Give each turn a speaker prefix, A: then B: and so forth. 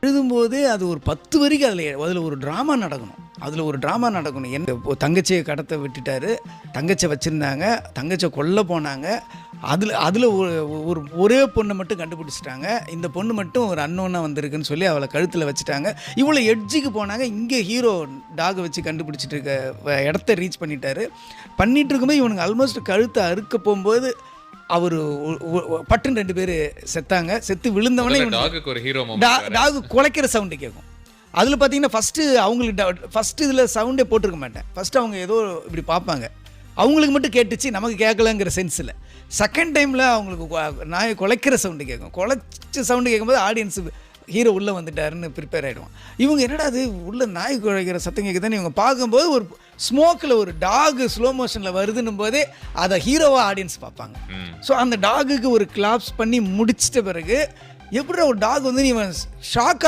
A: எழுதும்போதே அது ஒரு 10 வரைக்கும் அதில் ஒரு ட்ராமா நடக்கணும். என் தங்கச்சியை கடத்த விட்டுட்டாரு, தங்கச்சியை வச்சுருந்தாங்க, தங்கச்சியை கொல்ல போனாங்க. அதில் ஒரே பொண்ணை மட்டும் கண்டுபிடிச்சிட்டாங்க. இந்த பொண்ணு மட்டும் ஒரு அன்னோனாக வந்திருக்குன்னு சொல்லி அவளை கழுத்தில் வச்சுட்டாங்க. இவ்வளோ எட்ஜுக்கு போனாங்க. இங்கே ஹீரோ டாகை வச்சு கண்டுபிடிச்சிட்டு இருக்க இடத்த ரீச் பண்ணிட்டாரு. பண்ணிட்டு இருக்கும்போது இவனுங்க ஆல்மோஸ்ட் கழுத்தை அறுக்க போகும்போது அவர் பட்டுன்னு 2 பேர் செத்தாங்க. செத்து விழுந்தவனே டாகு குலைக்கிற சவுண்டு கேட்கும். அதில் பார்த்தீங்கன்னா ஃபஸ்ட்டு இதில் சவுண்டே போட்டிருக்க மாட்டேன். ஃபஸ்ட்டு அவங்க ஏதோ இப்படி பார்ப்பாங்க, அவங்களுக்கு மட்டும் கேட்டுச்சு, நமக்கு கேட்கலங்கிற சென்ஸில். செகண்ட் டைமில் அவங்களுக்கு நாயை குலைக்கிற சவுண்டு கேட்கும். குலைச்ச சவுண்டு கேட்கும்போது ஆடியன்ஸு ஹீரோ உள்ளே வந்துட்டாருன்னு ப்ரிப்பேர் ஆகிடுவான். இவங்க என்னடா அது உள்ளே நாய் குழைக்கிற சத்தம் கேட்குதான்னு இவங்க பார்க்கும்போது ஒரு ஸ்மோக்கில் ஒரு டாகு ஸ்லோ மோஷனில் வருதுன்னும் போதே அதை ஹீரோவாக ஆடியன்ஸ் பார்ப்பாங்க. ஸோ அந்த டாகுக்கு ஒரு கிளாப்ஸ் பண்ணி முடிச்சிட்ட பிறகு எப்படி ஒரு டாக் வந்து நீ ஷாக்காக